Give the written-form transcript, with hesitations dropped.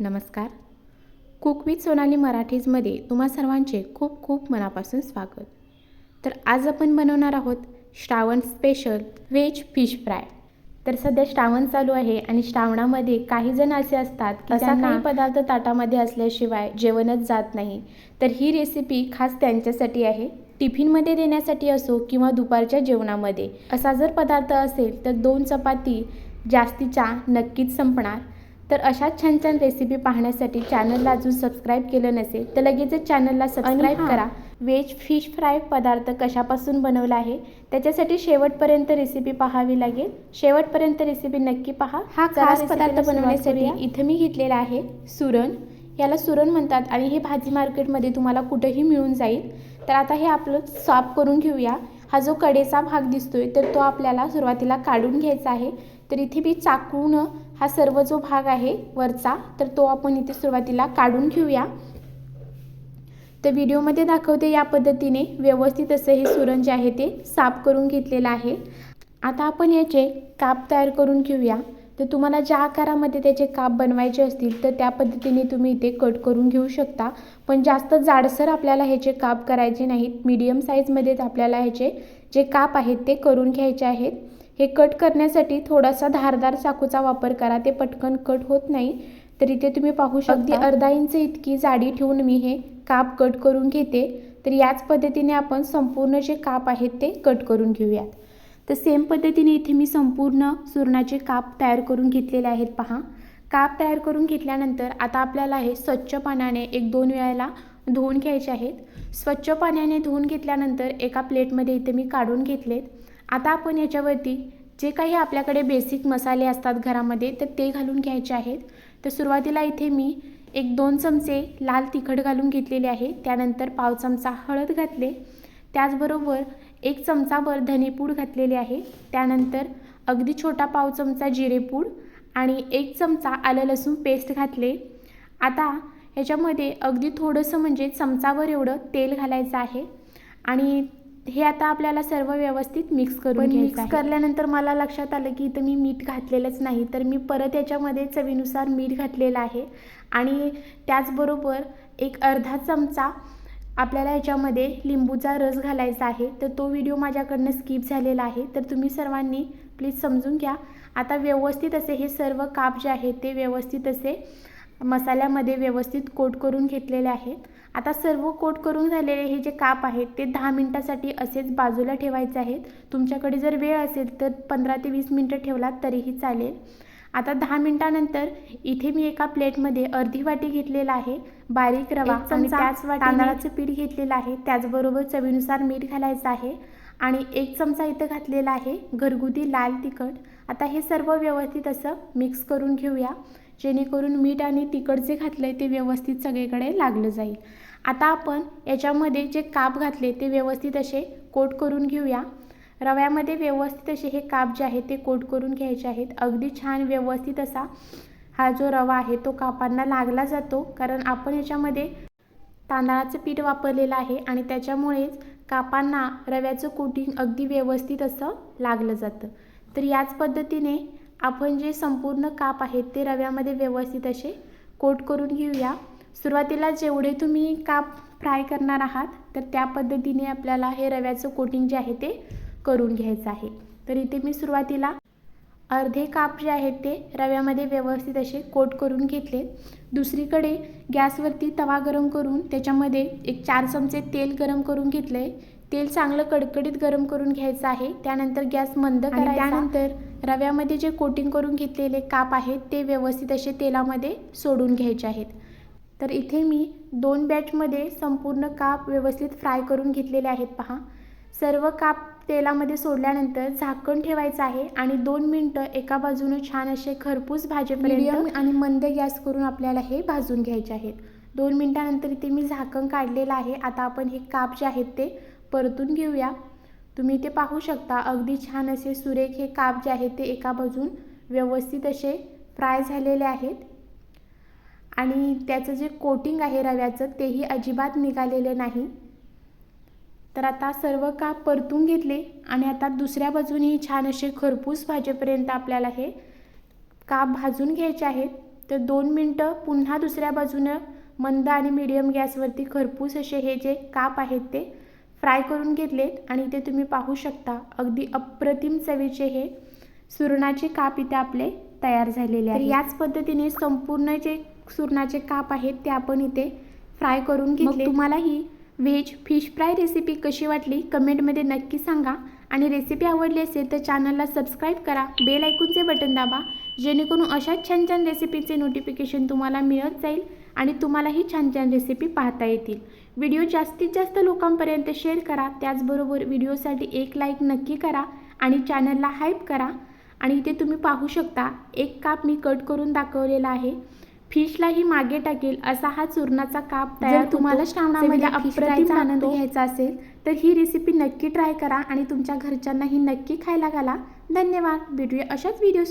नमस्कार. Cook with Sonali मराठीजमध्ये तुम्हा सर्वांचे खूप खूप मनापासून स्वागत. तर आज आपण बनवणार आहोत Shravan special veg fish fry. तर सध्या श्रावण चालू आहे आणि श्रावणामध्ये काही जण असे असतात की असा काही पदार्थ ताटामध्ये असल्याशिवाय जेवणच जात नाही. तर ही रेसिपी खास त्यांच्यासाठी आहे. टिफिनमध्ये देण्यासाठी असो किंवा दुपारच्या जेवणामध्ये असा जर पदार्थ असेल तर 2 चपाती जास्तीच्या नक्कीच संपणार. तर अशाच छान छान रेसिपी पाहण्यासाठी चॅनलला अजून सबस्क्राईब केलं नसेल तर लगेचच चॅनलला सबस्क्राईब करा. व्हेज फिश फ्राय पदार्थ कशापासून बनवला आहे त्याच्यासाठी शेवटपर्यंत रेसिपी पाहावी लागेल. शेवटपर्यंत रेसिपी नक्की पहा. हा खास पदार्थ बनवण्यासाठी इथे मी घेतलेला आहे सुरण. याला सुरण म्हणतात आणि हे भाजी मार्केटमध्ये तुम्हाला कुठेही मिळून जाईल. तर आता हे आपलं साफ करून घेऊया. हा जो कडेचा भाग दिसतोय तर तो आपल्याला सुरुवातीला काढून घ्यायचा आहे. तर इथे मी चाकून हा सर्व जो भाग आहे वरचा तर तो आपण इथे सुरुवातीला काढून घेऊया. तर व्हिडिओमध्ये दाखवते या पद्धतीने व्यवस्थित असं हे सुरण जे आहे ते साफ करून घेतलेलं आहे. आता आपण याचे काप तयार करून घेऊया. तर तुम्हाला ज्या आकारामध्ये त्याचे काप बनवायचे असतील तर त्या पद्धतीने तुम्ही इथे कट करून घेऊ शकता. पण जास्त जाडसर आपल्याला ह्याचे काप करायचे नाहीत. मीडियम साईजमध्येच आपल्याला ह्याचे जे काप आहेत ते करून घ्यायचे आहेत. हे कट करण्यासाठी थोडासा धारदार चाकूचा वापर करा. ते पटकन कट होत नाही. तर इथे तुम्ही पाहू शकता अगदी अर्धा इंच इतकी जाडी ठेवून मी हे काप कट करून घेते. तर याच पद्धतीने आपण संपूर्ण जे काप आहेत ते कट करून घेऊयात. तर सेम पद्धतीने इथे मी संपूर्ण सुरणाचे काप तयार करून घेतलेले आहेत. पहा, काप तयार करून घेतल्यानंतर आता आपल्याला हे स्वच्छ पाण्याने 1-2 वेळेला धुवून घ्यायचे आहेत. स्वच्छ पाण्याने धुवून घेतल्यानंतर एका प्लेटमध्ये इथे मी काढून घेतलेत. आता आपण याच्यावरती जे काही आपल्याकडे बेसिक मसाले असतात घरामध्ये तर ते घालून घ्यायचे आहेत. तर सुरुवातीला इथे मी 1-2 चमचे लाल तिखट घालून घेतलेले आहे. त्यानंतर पाव चमचा हळद घातले. त्याचबरोबर 1 चमचाभर धनेपूड घातलेले आहे. त्यानंतर अगदी छोटा पाव चमचा जिरेपूड आणि 1 चमचा आलं लसूण पेस्ट घातले. आता ह्याच्यामध्ये अगदी थोडंसं म्हणजे चमचाभर एवढं तेल घालायचं आहे आणि हे आता आपल्याला सर्व व्यवस्थित मिक्स करून घ्यायचं आहे. मिक्स करल्यानंतर मला लक्षात आलं की इथं मी मीठ घातलेलंच नाही. तर मी परत याच्यामध्ये चवीनुसार मीठ घातलेलं आहे आणि त्याचबरोबर एक अर्धा चमचा आपल्याला ह्याच्यामध्ये लिंबूचा रस घालायचा आहे. तर तो व्हिडिओ माझ्याकडनं स्किप झालेला आहे. तर तुम्ही सर्वांनी प्लीज समजून घ्या. आता व्यवस्थित असे हे सर्व काप जे आहेत ते व्यवस्थित असे मसाल्यामध्ये व्यवस्थित कोट करून घेतलेले आहेत. आता सर्व कोट करून झालेले हे जे काप आहेत ते 10 मिनिटासाठी असेच बाजूला ठेवायचे आहेत. तुमच्याकडे जर वेळ असेल तर 15 ते 20 मिनिटं ठेवलात तरीही चालेल. आता 10 मिनिटानंतर इथे मी एका प्लेटमध्ये अर्धी वाटी घेतलेला आहे बारीक रवा आणि त्याच वाटी तांदळाचं पीठ घेतलेलं आहे. त्याचबरोबर चवीनुसार मीठ घालायचं आहे आणि 1 चमचा इथं घातलेला आहे घरगुती लाल तिखट. आता हे सर्व व्यवस्थित असं मिक्स करून घेऊया जेणेकरून मीठ आणि तिखट जे घातलं आहे ते व्यवस्थित सगळीकडे लागलं जाईल. आता आपण याच्यामध्ये जे काप घातले ते व्यवस्थित असे कोट करून घेऊया. रव्यामध्ये व्यवस्थित असे हे काप जे आहेत ते कोट करून घ्यायचे आहेत. अगदी छान व्यवस्थित असा हा जो रवा आहे तो कापांना लागला जातो कारण आपण याच्यामध्ये तांदळाचं पीठ वापरलेलं आहे आणि त्याच्यामुळेच कापांना रव्याचं कोटिंग अगदी व्यवस्थित असं लागलं जातं. तर याच पद्धतीने आपण जे संपूर्ण काप आहेत ते रव्यामध्ये व्यवस्थित असे कोट करून घेऊया. सुरुवातीला जेवढे तुम्ही काप फ्राय करणार आहात तर त्या पद्धतीने आपल्याला हे रव्याचं कोटिंग जे आहे ते करून घ्यायचं आहे. तर इथे मी सुरुवातीला अर्धे काप जे आहेत ते रव्यामध्ये व्यवस्थित असे कोट करून घेतले. दुसरीकडे गॅसवरती तवा गरम करून त्याच्यामध्ये 4 चमचे तेल गरम करून घेतले. तेल चांगलं कडकडीत गरम करून घ्यायचं आहे. त्यानंतर गॅस मंद करायचा. त्यानंतर रव्यामध्ये जे कोटिंग करून घेतलेले काप आहेत ते व्यवस्थित असे तेलामध्ये सोडून घ्यायचे आहेत. तर इथे मी 2 बॅचमध्ये संपूर्ण काप व्यवस्थित फ्राय करून घेतलेले आहेत. पहा, सर्व काप तेलामध्ये सोडल्यानंतर झाकण ठेवायचं आहे आणि 2 मिनिटं एका बाजूने छान असे खरपूस भाजेपर्यंत आणि मंद गॅस करून आपल्याला हे भाजून घ्यायचे आहेत. 2 मिनिटानंतर इथे मी झाकण काढलेलं आहे. आता आपण हे काप जे आहेत ते परतून घेऊया. तुम्ही इथे पाहू शकता अगदी छान असे सुरेख हे काप जे आहेत ते एका बाजून व्यवस्थित असे फ्राय झालेले आहेत आणि त्याचं जे कोटिंग आहे रव्याचं तेही अजिबात निघालेलं नाही. तर आता सर्व काप परतून घेतले आणि आता दुसऱ्या बाजूने छान असे खरपूस भाजेपर्यंत आपल्याला हे काप भाजून घ्यायचे आहेत. तर 2 मिनटं पुन्हा दुसऱ्या बाजूनं मंद आणि मीडियम गॅसवरती खरपूस असे हे जे काप आहेत ते फ्राय करून घेतलेत आणि इथे तुम्ही पाहू शकता अगदी अप्रतिम चवीचे हे सुरणाचे काप इथे आपले तयार झालेले आहेत. याच पद्धतीने संपूर्ण जे सुरणाचे काप आहेत ते आपण इथे फ्राय करून घेतले. तुम्हाला ही व्हेज फिश फ्राय रेसिपी कशी वाटली कमेंटमध्ये नक्की सांगा आणि रेसिपी आवडली असेल तर चॅनलला सबस्क्राईब करा, बेल आयकॉनचे बटन दाबा, जेणेकरून अशाच छान छान रेसिपीचे नोटिफिकेशन तुम्हाला मिळत जाईल आणि तुम्हालाही छान छान रेसिपी पाहता येतील. व्हिडिओ जास्तीत जास्त लोकांपर्यंत शेअर करा, त्याचबरोबर व्हिडिओसाठी एक लाईक नक्की करा आणि चॅनलला हाईप करा. आणि इथे तुम्ही पाहू शकता एक काप मी कट करून दाखवलेला आहे. फिशलाही मागे टाकेल असा हा चूरणाचा काप तयार. तुम्हाला श्रावणामध्ये अप्रतिम आनंद घ्यायचा असेल तर ही रेसिपी नक्की ट्राय करा आणि तुमच्या घरच्यांनाही नक्की खायला घाला. धन्यवाद. भेटूया अशाच व्हिडिओ